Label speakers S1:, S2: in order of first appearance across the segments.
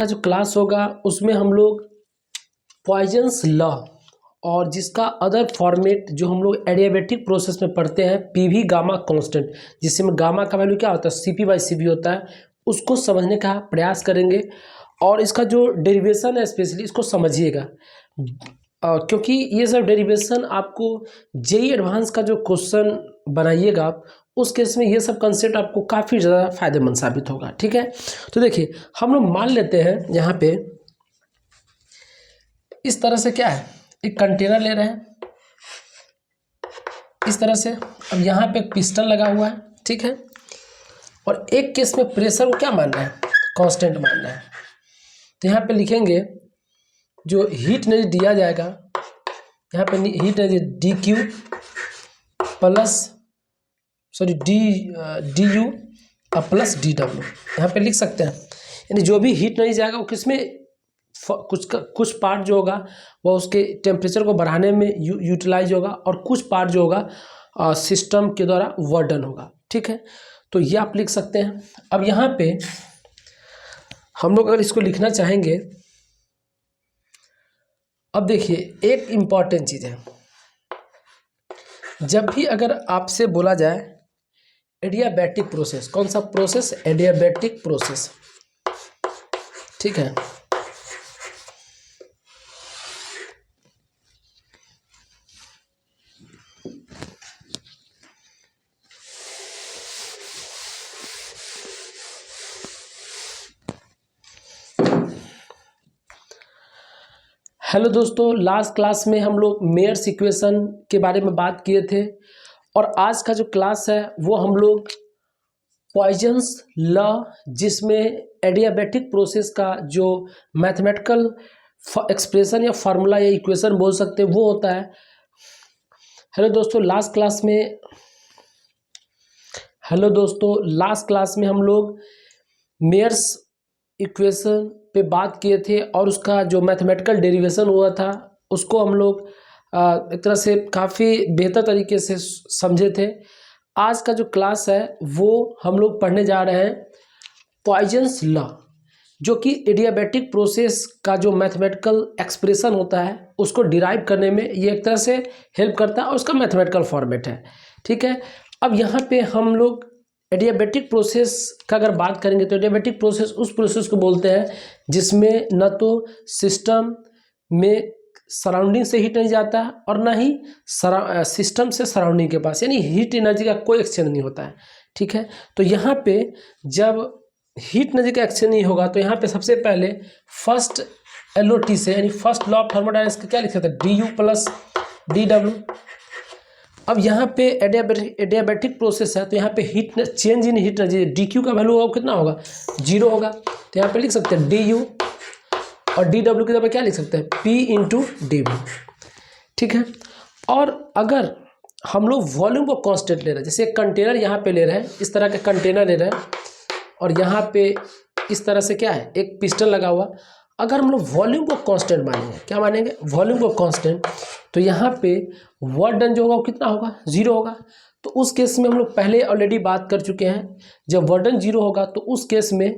S1: का जो क्लास होगा उसमें हम लोग पॉइजन्स लॉ और जिसका अदर फॉर्मेट जो हम लोग एडियाबेटिक प्रोसेस में पढ़ते हैं पीवी गामा कांस्टेंट, जिसमें गामा का वैल्यू क्या होता है CP/CV होता है, उसको समझने का प्रयास करेंगे। और इसका जो डेरिवेशन है स्पेशली इसको समझिएगा, क्योंकि ये सब डेरिवेशन आपको जेईई एडवांस का जो क्वेश्चन बनाइएगा आप, उस केस में ये सब कंसेप्ट आपको काफ़ी ज़्यादा फायदेमंद साबित होगा। ठीक है, तो देखिए हम लोग मान लेते हैं यहाँ पे इस तरह से क्या है, एक कंटेनर ले रहे हैं इस तरह से। अब यहाँ पे एक पिस्टन लगा हुआ है, ठीक है, और एक केस में प्रेशर को क्या मानना है, कांस्टेंट मानना है। तो यहाँ पे लिखेंगे जो हीट एनर्जी दिया जाएगा, यहाँ पे heat energy DQ plus DU plus DW यहाँ पे लिख सकते हैं। यानी जो भी हीट एनर्जी जाएगा वो किसमें कुछ पार्ट जो होगा वो उसके टेम्परेचर को बढ़ाने में यूटिलाइज होगा और कुछ पार्ट जो होगा सिस्टम के द्वारा वर्डन होगा। ठीक है, तो ये आप लिख सकते हैं। अब यहाँ पे हम लोग अगर इसको लिखना चाहेंगे, अब देखिए एक इम्पॉर्टेंट चीज़ है, जब भी अगर आपसे बोला जाए एडियाबैटिक प्रोसेस, कौन सा प्रोसेस, एडियाबैटिक प्रोसेस, ठीक है, हेलो दोस्तों, लास्ट क्लास में हम लोग मेयर्स इक्वेशन के बारे में बात किए थे और आज का जो क्लास है वो हम लोग पॉइजन्स लॉ, जिसमें एडियाबैटिक प्रोसेस का जो मैथमेटिकल एक्सप्रेशन या फार्मूला या इक्वेशन बोल सकते हैं वो होता है। हेलो दोस्तों, लास्ट क्लास में हम लोग मेयर्स इक्वेशन पे बात किए थे और उसका जो मैथमेटिकल डेरिवेशन हुआ था उसको हम लोग एक तरह से काफ़ी बेहतर तरीके से समझे थे। आज का जो क्लास है वो हम लोग पढ़ने जा रहे हैं पॉइजन्स लॉ, जो कि एडियाबैटिक प्रोसेस का जो मैथमेटिकल एक्सप्रेशन होता है उसको डिराइव करने में ये एक तरह से हेल्प करता है और उसका मैथमेटिकल फॉर्मेट है। ठीक है, अब यहाँ पे हम लोग एडियाबैटिक प्रोसेस का अगर बात करेंगे तो एडियाबैटिक प्रोसेस उस प्रोसेस को बोलते हैं जिसमें न तो सिस्टम में सराउंडिंग से हीट एनर्जी जाता है और ना ही सिस्टम से सराउंडिंग के पास, यानी हीट एनर्जी का कोई एक्सचेंज नहीं होता है। ठीक है, तो यहाँ पे जब हीट एनर्जी का एक्सचेंज नहीं होगा तो यहाँ पे सबसे पहले फर्स्ट LOT से, यानी फर्स्ट लॉ ऑफ थर्मोडायनेमिक्स का क्या लिख सकते हैं, DU प्लस DW। अब यहाँ पे एडियाबैटिक प्रोसेस है तो यहाँ पे heat change in heat energy DQ का वैल्यू कितना होगा, 0 होगा। तो यहाँ पे लिख सकते हैं DU और DW की जगह क्या लिख सकते हैं, P इंटू DV। ठीक है, और अगर हम लोग वॉल्यूम को कांस्टेंट ले रहे हैं, जैसे एक कंटेनर यहाँ पे ले रहे हैं, इस तरह के कंटेनर ले रहे हैं और यहाँ पे इस तरह से क्या है, एक पिस्टन लगा हुआ, अगर हम लोग वॉल्यूम को कांस्टेंट मानेंगे, क्या मानेंगे, वॉल्यूम को कांस्टेंट, तो यहाँ पे वर्क डन जो होगा वो कितना होगा, 0 होगा। तो उस केस में हम लोग पहले ऑलरेडी बात कर चुके हैं, जब वर्क डन 0 होगा तो उस केस में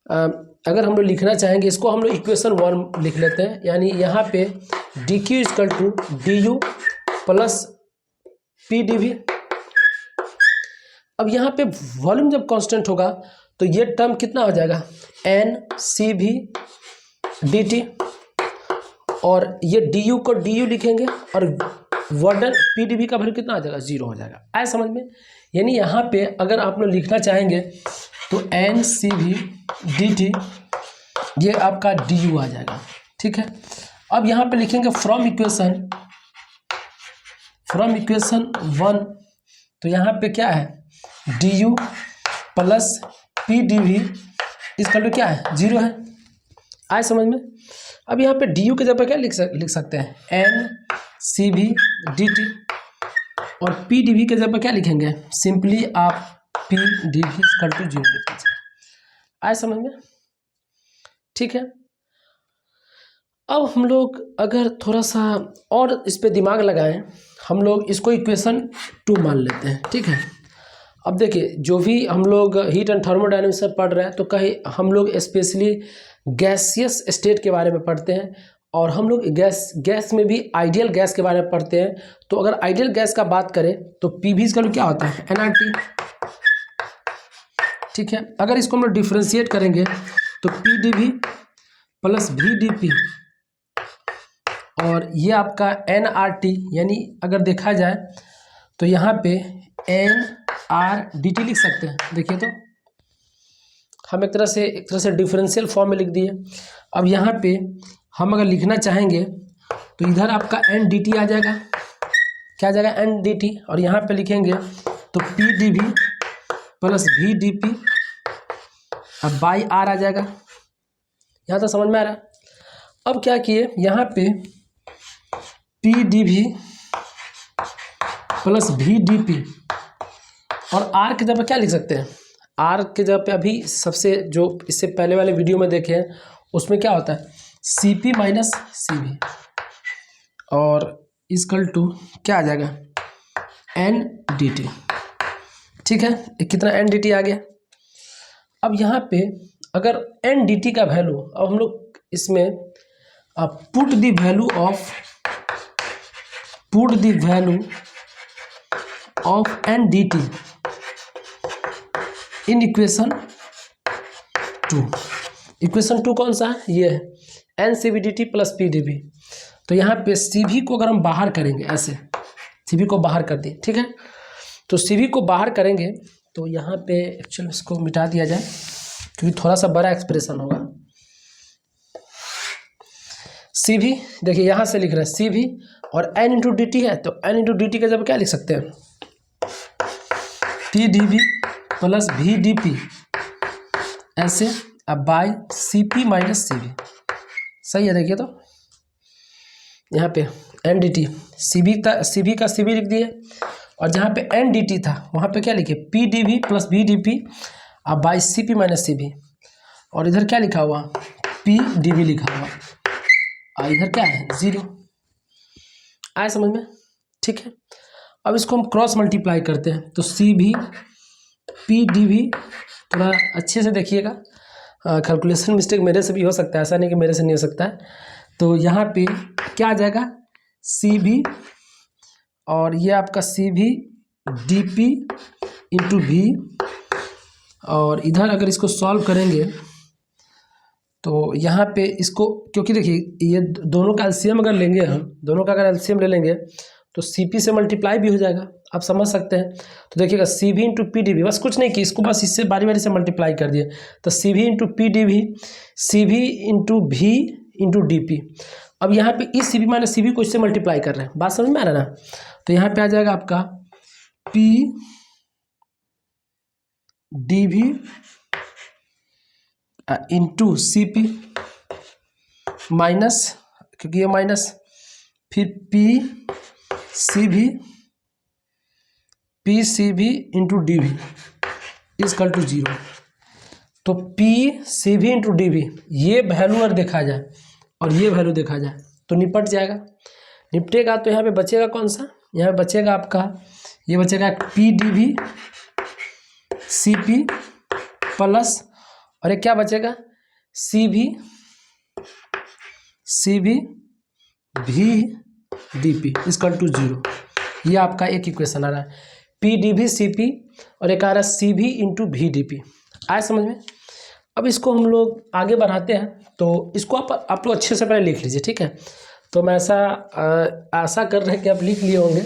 S1: अगर हम लोग लिखना चाहेंगे, इसको हम लोग इक्वेशन 1 लिख लेते हैं, यानी यहाँ पे DQ equal to DU plus PdV। अब यहाँ पे वॉल्यूम जब कांस्टेंट होगा तो ये टर्म कितना हो जाएगा, NCV dt, और ये DU को DU लिखेंगे और वर्क डन PdV का वैल्यू कितना आ जाएगा, 0 हो जाएगा। आए समझ में, यानी यहाँ पे अगर आप लोग लिखना चाहेंगे तो NCV dt ये आपका DU आ जाएगा। ठीक है, अब यहाँ पे लिखेंगे फ्रॉम इक्वेशन 1, तो यहाँ पे क्या है, DU प्लस PdV इसका तो क्या है, 0 है। आए समझ में। अब यहाँ पे DU के जगह क्या लिख सकते हैं, NCV dt, और PdV के जगह क्या लिखेंगे, सिंपली आप PdV इक्वल टू 0 लिख लीजिए। आए समझ में। ठीक है, अब हम लोग अगर थोड़ा सा और इस पे दिमाग लगाएं, हम लोग इसको इक्वेशन 2 मान लेते हैं। ठीक है, अब देखिए जो भी हम लोग हीट एंड थर्मोडायनेमिक्स में पढ़ रहे हैं तो कहीं हम लोग स्पेशली गैसियस स्टेट के बारे में पढ़ते हैं, और हम लोग गैस में भी आइडियल गैस के बारे में पढ़ते हैं। तो अगर आइडियल गैस का बात करें तो पीवी इसका क्या होता है, nRT, ठीक है। अगर इसको हम लोग डिफ्रेंशिएट करेंगे तो PdV प्लस VdP, और ये आपका nRT, यानी अगर देखा जाए तो यहाँ पे nRDT लिख सकते हैं। देखिए तो हम एक तरह से डिफरेंशियल फॉर्म में लिख दिए। अब यहाँ पे हम अगर लिखना चाहेंगे तो इधर आपका NDT आ जाएगा, क्या आ जाएगा, NDT, और यहाँ पे लिखेंगे तो PdV प्लस VdP अब बाई R आ जाएगा। यहाँ तो समझ में आ रहा है। अब क्या किए, यहाँ पे PdV प्लस VdP, और R की जगह पे क्या लिख सकते हैं, R के जगह पे अभी सबसे जो इससे पहले वाले वीडियो में देखे हैं उसमें क्या होता है, Cp माइनस Cv, और इक्वल टू क्या आ जाएगा, NDT, ठीक है। कितना NDT आ गया। अब यहाँ पे अगर NDT का वैल्यू, अब हम लोग इसमें put the value of NDT in equation 2। Equation 2 कौन सा है, ये है NCVDT प्लस PdV। तो यहाँ पे CV को अगर हम बाहर करेंगे, ऐसे CV को बाहर कर दिए, ठीक है। तो CV को बाहर करेंगे तो यहाँ पे एक्चुअली इसको मिटा दिया जाए क्योंकि थोड़ा सा बड़ा एक्सप्रेशन होगा। CV देखिए यहाँ से लिख रहे हैं CV, और N इंटू dt है तो N इंटू dt का जब क्या लिख सकते हैं, PdV प्लस VdP ऐसे, अब बाय Cp माइनस CV, सही है। देखिए तो यहाँ पे NDT, CV का CV लिख दिए, और जहाँ पे NDT था वहाँ पे क्या लिखे, PdV प्लस VdP अब बाय Cp माइनस CV, और इधर क्या लिखा हुआ, PdV लिखा हुआ, और इधर क्या है 0। आया समझ में, ठीक है। अब इसको हम क्रॉस मल्टीप्लाई करते हैं तो CV PdV, थोड़ा अच्छे से देखिएगा, कैलकुलेशन मिस्टेक मेरे से भी हो सकता है, ऐसा नहीं कि मेरे से नहीं हो सकता है। तो यहाँ पे क्या आ जाएगा, CV, और ये आपका CV DP इंटू V, और इधर अगर इसको सॉल्व करेंगे तो यहाँ पे इसको, क्योंकि देखिए ये दोनों का एलसीएम अगर लेंगे, हम दोनों का अगर एलसीएम ले लेंगे तो CP से मल्टीप्लाई भी हो जाएगा, आप समझ सकते हैं। तो देखिएगा CV इंटू PdV, बस कुछ नहीं कि इसको बस इससे बारी बारी से मल्टीप्लाई कर दिए, तो CV into PdV, CV into V into DP। अब यहाँ पे इस CV माइनस CV को इससे मल्टीप्लाई कर रहे हैं, बात समझ में आ रहा है ना। तो यहाँ पे आ जाएगा आपका PdV इंटू CP माइनस, क्योंकि ये माइनस, फिर PCV into DV equal to 0। तो PCV इंटू DV ये वैल्यू अगर देखा जाए और ये वैल्यू देखा जाए तो निपट जाएगा, निपटेगा। तो यहाँ पे बचेगा कौन सा, यहाँ पे बचेगा आपका, ये बचेगा PdV CP प्लस, और एक क्या बचेगा, CV VdP इजकल टू 0। ये आपका एक इक्वेशन आ रहा है, PdV CP, और एक आ रहा है CV इंटू VdP। आया समझ में। अब इसको हम लोग आगे बढ़ाते हैं, तो इसको आप लोग अच्छे से पहले लिख लीजिए, ठीक है। तो मैं आशा कर रहे हैं कि आप लिख लिए होंगे।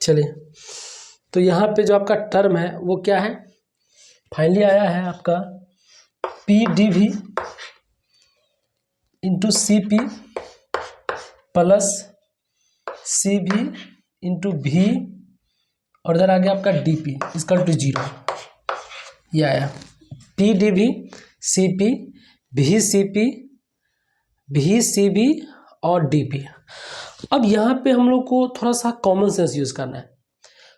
S1: चलिए, तो यहाँ पे जो आपका टर्म है वो क्या है, फाइनली आया है आपका PdV into CP plus CV into V, और इधर आ गया आपका DP इजकल टू 0। ये आया PdV CP VCV और DP। अब यहाँ पे हम लोग को थोड़ा सा कॉमन सेंस यूज़ करना है।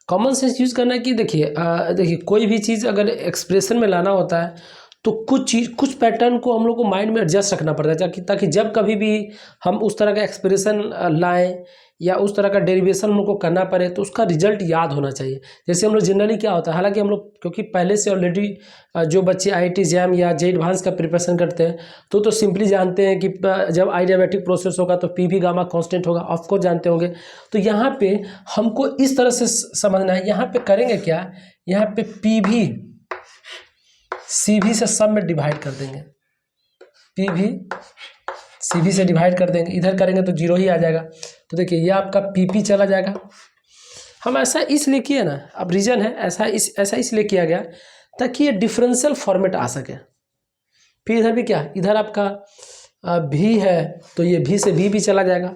S1: कॉमन सेंस यूज़ करना है कि देखिए कोई भी चीज़ अगर एक्सप्रेशन में लाना होता है तो कुछ पैटर्न को हम लोग को माइंड में एडजस्ट रखना पड़ता है ताकि जब कभी भी हम उस तरह का एक्सप्रेशन लाएं या उस तरह का डेरिवेशन हम लोग को करना पड़े तो उसका रिजल्ट याद होना चाहिए। जैसे हम लोग जनरली क्या होता है, हालांकि हम लोग क्योंकि पहले से ऑलरेडी जो बच्चे IIT जैम या JEE एडवांस का प्रिपरेशन करते हैं तो सिंपली जानते हैं कि जब आइडियामेट्रिक प्रोसेस होगा तो PV गामा कांस्टेंट होगा, ऑफकोर्स जानते होंगे। तो यहाँ पे हमको इस तरह से समझना है, यहाँ पे करेंगे क्या, यहाँ पे PV CV से सब में डिवाइड कर देंगे, PV CV से डिवाइड कर देंगे, इधर करेंगे तो 0 ही आ जाएगा। तो देखिए ये आपका PP चला जाएगा। हम ऐसा इसलिए किए ना, अब रीजन है ऐसा इसलिए किया गया ताकि ये डिफरेंशियल फॉर्मेट आ सके। फिर इधर भी क्या, इधर आपका V है तो ये V से V भी चला जाएगा,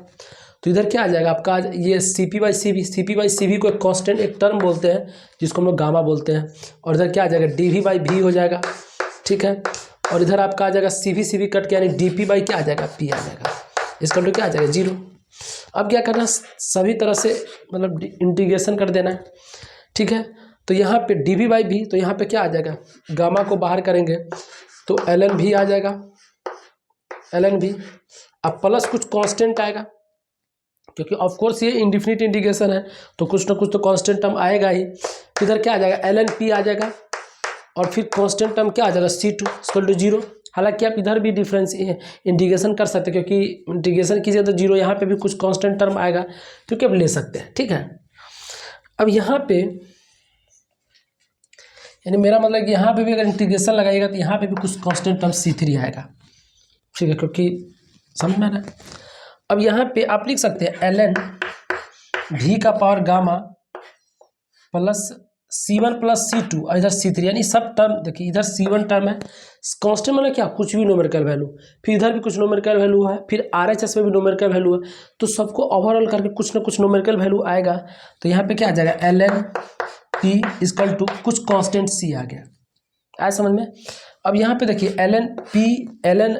S1: तो इधर क्या आ जाएगा आपका, ये CP/CV को एक कांस्टेंट एक टर्म बोलते हैं जिसको हम लोग गामा बोलते हैं, और इधर क्या आ जाएगा dV/V हो जाएगा, ठीक है। और इधर आपका आ जाएगा CV कट के यानी dP/ क्या आ जाएगा, P आ जाएगा, इसका मतलब क्या आ जाएगा 0। अब क्या करना, सभी तरह से मतलब इंटीग्रेशन कर देना है, ठीक है। तो यहाँ पे dV/V, तो यहाँ पे क्या आ जाएगा, गामा को बाहर करेंगे तो ln V आ जाएगा, ln V। अब प्लस कुछ कांस्टेंट आएगा क्योंकि ऑफ कोर्स ये इंडिफिनिट इंटीग्रेशन है तो कुछ ना कुछ तो कांस्टेंट टर्म आएगा ही। इधर क्या आ जाएगा, ln P आ जाएगा, और फिर कांस्टेंट टर्म क्या आ जाएगा C2 = 0। हालांकि आप इधर भी डिफरेंस इंटीग्रेशन कर सकते हैं क्योंकि इंटीग्रेशन कीजिए तो 0, यहाँ पे भी कुछ कांस्टेंट टर्म आएगा क्योंकि आप ले सकते हैं, ठीक है। अब यहाँ पे यानी मेरा मतलब कि यहाँ पे भी अगर इंटीग्रेशन लगाइएगा तो यहाँ पे भी कुछ कांस्टेंट टर्म C3 आएगा, ठीक है, क्योंकि समझ में आ रहा है। अब यहाँ पे आप लिख सकते हैं ln V का power gamma plus C1 + C2 और इधर C3, यानी सब टर्म देखिए, इधर C1 टर्म है कांस्टेंट मतलब क्या, कुछ भी न्यूमेरिकल वैल्यू, फिर इधर भी कुछ न्यूमेरिकल वैल्यू है, फिर RHS में भी न्यूमेरिकल वैल्यू है, तो सबको ओवरऑल करके कुछ ना कुछ न्यूमेरिकल वैल्यू आएगा। तो यहाँ पे क्या आ जाएगा, ln P = कुछ कांस्टेंट C आ गया, आया समझ में। अब यहाँ पे देखिए ln P ln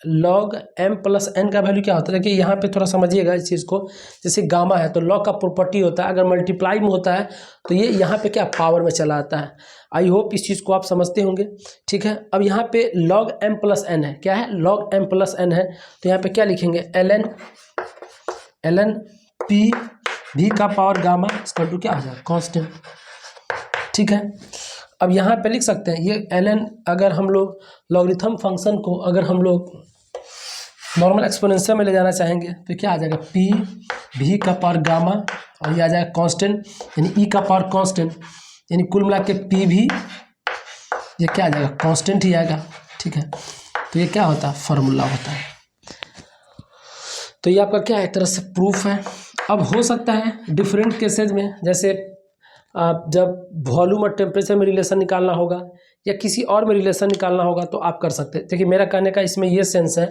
S1: log m + n का वैल्यू क्या होता है, देखिए यहाँ पे थोड़ा समझिएगा इस चीज़ को। जैसे गामा है तो log का प्रॉपर्टी होता है, अगर मल्टीप्लाई में होता है तो ये यहाँ पे क्या पावर में चला आता है। आई होप इस चीज़ को आप समझते होंगे, ठीक है। अब यहाँ पे log m + n है, क्या है, log m + n है, तो यहाँ पे क्या लिखेंगे, ln P V का पावर गामा = क्या आ जाएगा, कांस्टेंट, ठीक है। अब यहाँ पे लिख सकते हैं ये ln, अगर हम लोग लॉगरिथम फंक्शन को अगर हम लोग नॉर्मल एक्सपोनेंशियल में ले जाना चाहेंगे तो क्या आ जाएगा, P V का पावर गामा और ये आ जाएगा कांस्टेंट यानी E का पावर कांस्टेंट, यानी कुल मिला के PV ये क्या आ जाएगा, कांस्टेंट ही आएगा, ठीक है। तो ये क्या होता है, फार्मूला होता है। तो ये आपका क्या है, एक तरह से प्रूफ है। अब हो सकता है डिफरेंट केसेज में, जैसे आप जब वॉल्यूम और टेम्परेचर में रिलेशन निकालना होगा या किसी और में रिलेशन निकालना होगा तो आप कर सकते हैं। देखिए मेरा कहने का इसमें ये सेंस है,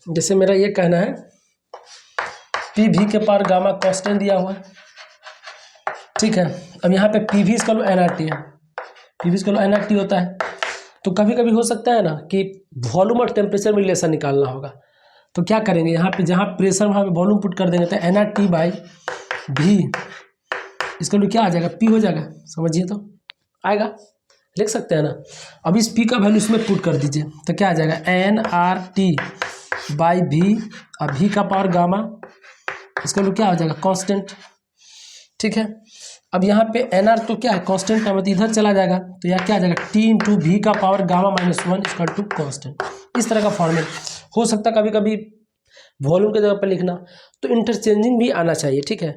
S1: जैसे मेरा ये कहना है PV के पावर गामा कांस्टेंट दिया हुआ है, ठीक है। अब यहाँ पे PV = nRT है, PV = nRT होता है, तो कभी कभी हो सकता है ना कि वॉल्यूम और टेम्परेचर में रिलेशन निकालना होगा तो क्या करेंगे, यहाँ पे जहाँ प्रेशर वहाँ पे वॉल्यूम पुट कर देंगे तो nRT/V इसका क्या आ जाएगा, P हो जाएगा, समझिए तो आएगा, लिख सकते हैं ना। अब इस P का वैल्यू इसमें पुट कर दीजिए तो क्या आ जाएगा, nRT/V, अब V का पावर गामा इसका क्या हो जाएगा, कांस्टेंट, ठीक है। अब यहाँ पे nr तो क्या है, कांस्टेंट का मतलब इधर चला जाएगा तो यहाँ क्या आ जाएगा, T × V का पावर गामा -1 = कांस्टेंट। इस तरह का फॉर्मेट हो सकता है, कभी कभी वॉल्यूम की जगह पर लिखना, तो इंटरचेंजिंग भी आना चाहिए, ठीक है।